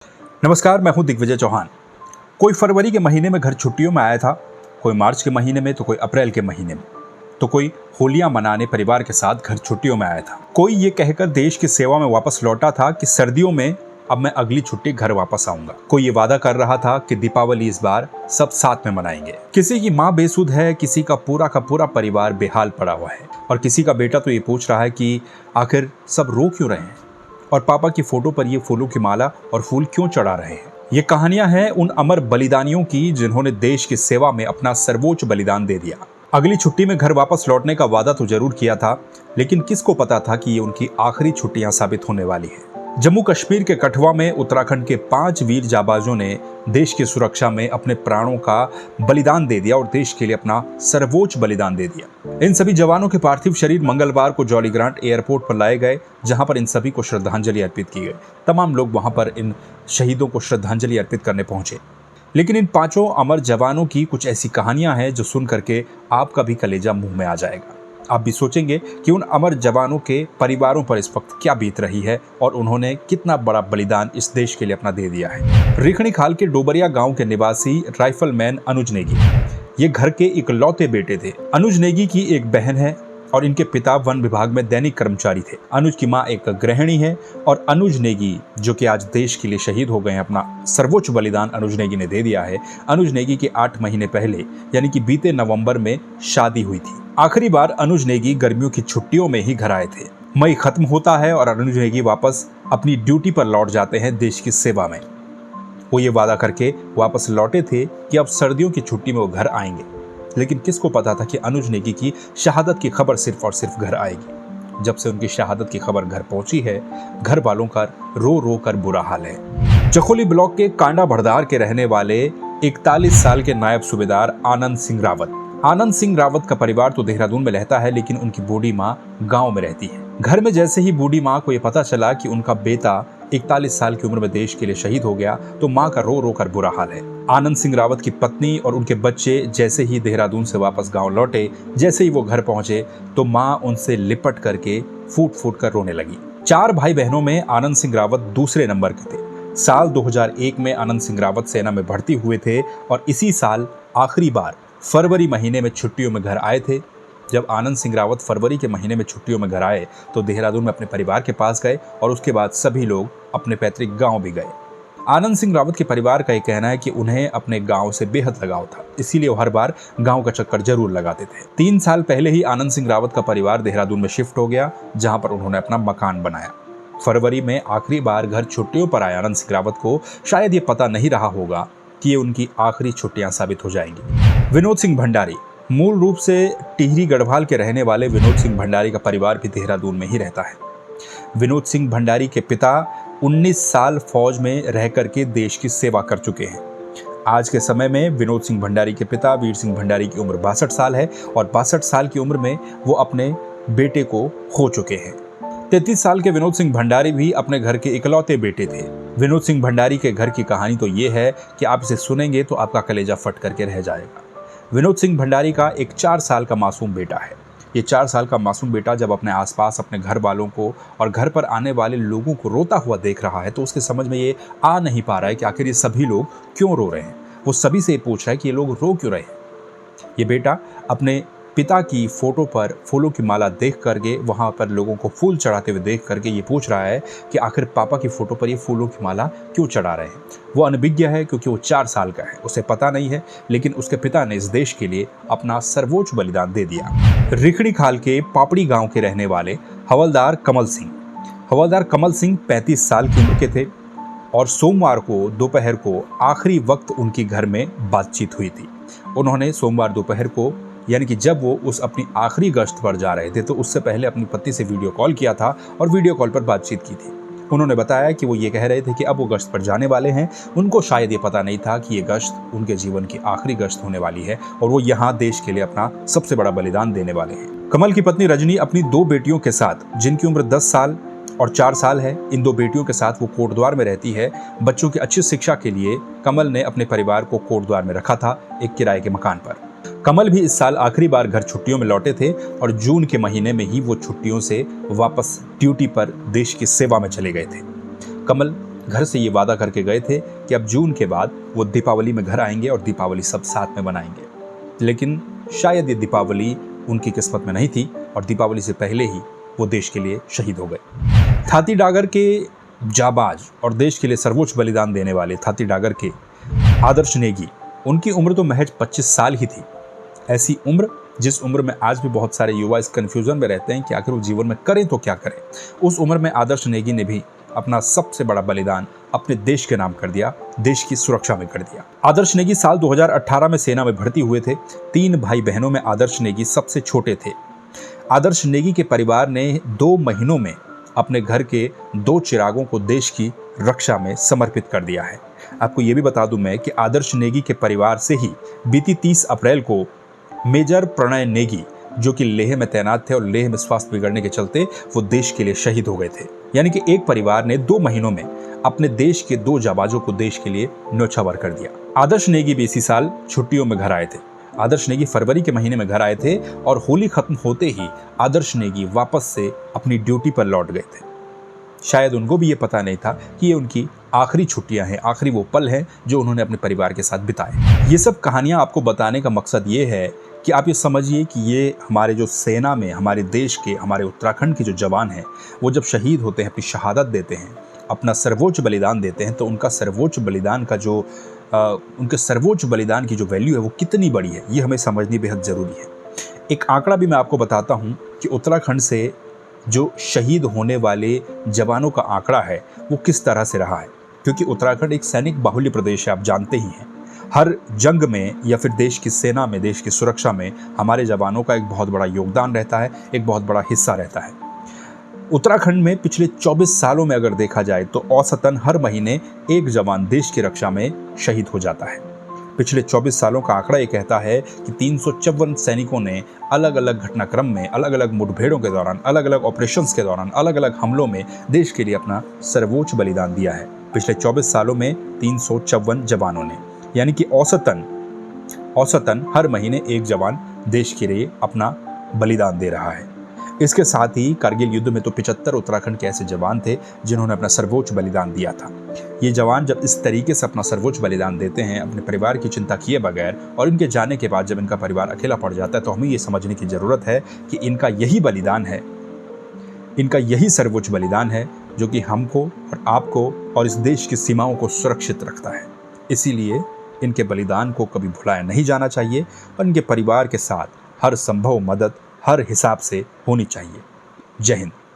नमस्कार, मैं हूं दिग्विजय चौहान। कोई फरवरी के महीने में घर छुट्टियों में आया था, कोई मार्च के महीने में, तो कोई अप्रैल के महीने में, तो कोई होलियां मनाने परिवार के साथ घर छुट्टियों में आया था। कोई ये कहकर देश की सेवा में वापस लौटा था कि सर्दियों में अब मैं अगली छुट्टी घर वापस आऊंगा। कोई ये वादा कर रहा था कि दीपावली इस बार सब साथ में मनाएंगे। किसी की माँ बेसुध है, किसी का पूरा परिवार बेहाल पड़ा हुआ है, और किसी का बेटा तो ये पूछ रहा है कि आखिर सब रो क्यों रहे हैं, और पापा की फोटो पर ये फूलों की माला और फूल क्यों चढ़ा रहे हैं। ये कहानियां हैं उन अमर बलिदानियों की जिन्होंने देश की सेवा में अपना सर्वोच्च बलिदान दे दिया। अगली छुट्टी में घर वापस लौटने का वादा तो जरूर किया था, लेकिन किसको पता था कि ये उनकी आखिरी छुट्टियां साबित होने वाली है। जम्मू कश्मीर के कठुआ में उत्तराखंड के 5 वीर जाबाजों ने देश की सुरक्षा में अपने प्राणों का बलिदान दे दिया और देश के लिए अपना सर्वोच्च बलिदान दे दिया। इन सभी जवानों के पार्थिव शरीर मंगलवार को जॉली ग्रांट एयरपोर्ट पर लाए गए, जहां पर इन सभी को श्रद्धांजलि अर्पित की गई। तमाम लोग वहां पर इन शहीदों को श्रद्धांजलि अर्पित करने पहुंचे। लेकिन इन 5 अमर जवानों की कुछ ऐसी कहानियां हैं जो सुन करके आपका भी कलेजा मुंह में आ जाएगा। आप भी सोचेंगे कि उन अमर जवानों के परिवारों पर इस वक्त क्या बीत रही है और उन्होंने कितना बड़ा बलिदान इस देश के लिए अपना दे दिया है। रेखणीखाल के डोबरिया गांव के निवासी राइफलमैन अनुज नेगी ये घर के इकलौते बेटे थे। अनुज नेगी की एक बहन है और इनके पिता वन विभाग में दैनिक कर्मचारी थे। अनुज की मां एक गृहिणी है और अनुज नेगी जो कि आज देश के लिए शहीद हो गए हैं, अपना सर्वोच्च बलिदान अनुज नेगी ने दे दिया है। अनुज नेगी के 8 महीने पहले यानी कि बीते नवंबर में शादी हुई थी। आखिरी बार अनुज नेगी गर्मियों की छुट्टियों में ही घर आए थे। मई खत्म होता है और अनुज नेगी वापस अपनी ड्यूटी पर लौट जाते हैं देश की सेवा में। वो ये वादा करके वापस लौटे थे कि अब सर्दियों की छुट्टी में वो घर आएंगे, लेकिन किसको पता था कि अनुज नेगी की शहादत की खबर सिर्फ और सिर्फ घर आएगी। जब से उनकी शहादत की खबर घर पहुंची है, घर वालों का रो रो कर बुरा हाल है। चखोली ब्लॉक के कांडा भरदार के रहने वाले 41 साल के नायब सूबेदार आनंद सिंह रावत का परिवार तो देहरादून में रहता है, लेकिन उनकी बूढ़ी माँ गांव में रहती है। घर में जैसे ही बूढ़ी माँ को यह पता चला कि उनका बेटा 41 साल की उम्र में देश के लिए शहीद हो गया, तो माँ का रो रो कर बुरा हाल है। आनंद सिंह रावत की पत्नी और उनके बच्चे जैसे ही देहरादून से वापस गांव लौटे, जैसे ही वो घर पहुंचे, तो माँ उनसे लिपट करके फूट फूट कर रोने लगी। 4 भाई बहनों में आनंद सिंह रावत दूसरे नंबर के थे। साल 2001 में आनंद सिंह रावत सेना में भर्ती हुए थे और इसी साल आखिरी बार फरवरी महीने में छुट्टियों में घर आए थे। जब आनंद सिंह रावत फरवरी के महीने में छुट्टियों में घर आए तो देहरादून में अपने परिवार के पास गए और उसके बाद सभी लोग अपने पैतृक गांव भी गए। आनंद सिंह रावत के परिवार का ये कहना है कि उन्हें अपने गांव से बेहद लगाव था, इसीलिए वो हर बार गांव का चक्कर जरूर लगाते थे। 3 साल पहले ही आनंद सिंह रावत का परिवार देहरादून में शिफ्ट हो गया, जहां पर उन्होंने अपना मकान बनाया। फरवरी में आखिरी बार घर छुट्टियों पर आए आनंद सिंह रावत को शायद ये पता नहीं रहा होगा कि ये उनकी आखिरी छुट्टियां साबित हो जाएंगी। विनोद सिंह भंडारी मूल रूप से टिहरी गढ़वाल के रहने वाले विनोद सिंह भंडारी का परिवार भी देहरादून में ही रहता है। विनोद सिंह भंडारी के पिता 19 साल फौज में रह करके देश की सेवा कर चुके हैं। आज के समय में विनोद सिंह भंडारी के पिता वीर सिंह भंडारी की उम्र 62 साल है और 62 साल की उम्र में वो अपने बेटे को खो चुके हैं। 33 साल के विनोद सिंह भंडारी भी अपने घर के इकलौते बेटे थे। विनोद सिंह भंडारी के घर की कहानी तो ये है कि आप इसे सुनेंगे तो आपका कलेजा फट करके रह जाएगा। विनोद सिंह भंडारी का एक 4 साल का मासूम बेटा है। ये 4 साल का मासूम बेटा जब अपने आसपास अपने घर वालों को और घर पर आने वाले लोगों को रोता हुआ देख रहा है, तो उसके समझ में ये आ नहीं पा रहा है कि आखिर ये सभी लोग क्यों रो रहे हैं। वो सभी से पूछ रहा है कि ये लोग रो क्यों रहे हैं। ये बेटा अपने पिता की फोटो पर फूलों की माला देख करके, वहाँ पर लोगों को फूल चढ़ाते हुए देख करके ये पूछ रहा है कि आखिर पापा की फोटो पर ये फूलों की माला क्यों चढ़ा रहे हैं। वो अनभिज्ञ है क्योंकि वो 4 साल का है, उसे पता नहीं है, लेकिन उसके पिता ने इस देश के लिए अपना सर्वोच्च बलिदान दे दिया। रेखणीखाल के पापड़ी गांव के रहने वाले हवलदार कमल सिंह 35 साल की उम्र के थे और सोमवार को दोपहर को आखिरी वक्त उनकी घर में बातचीत हुई थी। उन्होंने सोमवार दोपहर को, यानी कि जब वो उस अपनी आखिरी गश्त पर जा रहे थे, तो उससे पहले अपनी पत्नी से वीडियो कॉल किया था और वीडियो कॉल पर बातचीत की थी। उन्होंने बताया कि वो ये कह रहे थे कि अब वो गश्त पर जाने वाले हैं। उनको शायद ये पता नहीं था कि ये गश्त उनके जीवन की आखिरी गश्त होने वाली है और वो यहाँ देश के लिए अपना सबसे बड़ा बलिदान देने वाले हैं। कमल की पत्नी रजनी अपनी 2 बेटियों के साथ, जिनकी उम्र 10 साल और 4 साल है, इन 2 बेटियों के साथ वो कोटद्वार में रहती है। बच्चों की अच्छी शिक्षा के लिए कमल ने अपने परिवार को कोटद्वार में रखा था, एक किराए के मकान पर। कमल भी इस साल आखिरी बार घर छुट्टियों में लौटे थे और जून के महीने में ही वो छुट्टियों से वापस ड्यूटी पर देश की सेवा में चले गए थे। कमल घर से ये वादा करके गए थे कि अब जून के बाद वो दीपावली में घर आएंगे और दीपावली सब साथ में बनाएंगे। लेकिन शायद ये दीपावली उनकी किस्मत में नहीं थी और दीपावली से पहले ही वो देश के लिए शहीद हो गए। थाती डागर के जाबाज और देश के लिए सर्वोच्च बलिदान देने वाले थाती डागर के आदर्श नेगी, उनकी उम्र तो महज 25 साल ही थी। ऐसी उम्र जिस उम्र में आज भी बहुत सारे युवा इस कन्फ्यूजन में रहते हैं कि आखिर वो जीवन में करें तो क्या करें। उस उम्र में आदर्श नेगी ने भी अपना सबसे बड़ा बलिदान अपने देश के नाम कर दिया, देश की सुरक्षा में कर दिया। आदर्श नेगी साल 2018 में सेना में भर्ती हुए थे। 3 भाई बहनों में आदर्श नेगी सबसे छोटे थे। आदर्श नेगी के परिवार ने 2 महीनों में अपने घर के 2 चिरागों को देश की रक्षा में समर्पित कर दिया है। आपको ये भी बता दूं मैं कि आदर्श नेगी के परिवार से ही बीती 30 अप्रैल को मेजर प्रणय नेगी, जो कि लेह में तैनात थे और लेह में स्वास्थ्य बिगड़ने के चलते वो देश के लिए शहीद हो गए थे। यानी कि एक परिवार ने 2 महीनों में अपने देश के 2 जाबाजों को देश के लिए न्योछावर कर दिया। आदर्श नेगी भी इसी साल छुट्टियों में घर आए थे। आदर्श नेगी फरवरी के महीने में घर आए थे और होली खत्म होते ही आदर्श नेगी वापस से अपनी ड्यूटी पर लौट गए थे। शायद उनको भी ये पता नहीं था कि ये उनकी आखिरी छुट्टियां हैं, आखिरी वो पल हैं जो उन्होंने अपने परिवार के साथ बिताए। ये सब कहानियां आपको बताने का मकसद ये है कि आप ये समझिए कि ये हमारे जो सेना में, हमारे देश के, हमारे उत्तराखंड के जो जवान हैं, वो जब शहीद होते हैं, अपनी शहादत देते हैं, अपना सर्वोच्च बलिदान देते हैं, तो उनका सर्वोच्च बलिदान का जो उनके सर्वोच्च बलिदान की जो वैल्यू है वो कितनी बड़ी है, ये हमें समझनी बेहद ज़रूरी है। एक आंकड़ा भी मैं आपको बताता हूँ कि उत्तराखंड से जो शहीद होने वाले जवानों का आंकड़ा है वो किस तरह से रहा है, क्योंकि उत्तराखंड एक सैनिक बाहुल्य प्रदेश है, आप जानते ही हैं। हर जंग में या फिर देश की सेना में, देश की सुरक्षा में हमारे जवानों का एक बहुत बड़ा योगदान रहता है, एक बहुत बड़ा हिस्सा रहता है। उत्तराखंड में पिछले 24 सालों में अगर देखा जाए तो औसतन हर महीने एक जवान देश की रक्षा में शहीद हो जाता है। पिछले 24 सालों का आंकड़ा ये कहता है कि 354 सैनिकों ने अलग अलग घटनाक्रम में, अलग अलग मुठभेड़ों के दौरान, अलग अलग ऑपरेशंस के दौरान, अलग अलग हमलों में देश के लिए अपना सर्वोच्च बलिदान दिया है। पिछले 24 सालों में 354 जवानों ने, यानी कि औसतन हर महीने एक जवान देश के लिए अपना बलिदान दे रहा है। इसके साथ ही कारगिल युद्ध में तो 75 उत्तराखंड के ऐसे जवान थे जिन्होंने अपना सर्वोच्च बलिदान दिया था। ये जवान जब इस तरीके से अपना सर्वोच्च बलिदान देते हैं, अपने परिवार की चिंता किए बगैर, और इनके जाने के बाद जब इनका परिवार अकेला पड़ जाता है, तो हमें ये समझने की ज़रूरत है कि इनका यही बलिदान है, इनका यही सर्वोच्च बलिदान है जो कि हमको और आपको और इस देश की सीमाओं को सुरक्षित रखता है। इसीलिए इनके बलिदान को कभी भुलाया नहीं जाना चाहिए और इनके परिवार के साथ हर संभव मदद हर हिसाब से होनी चाहिए। जय हिंद।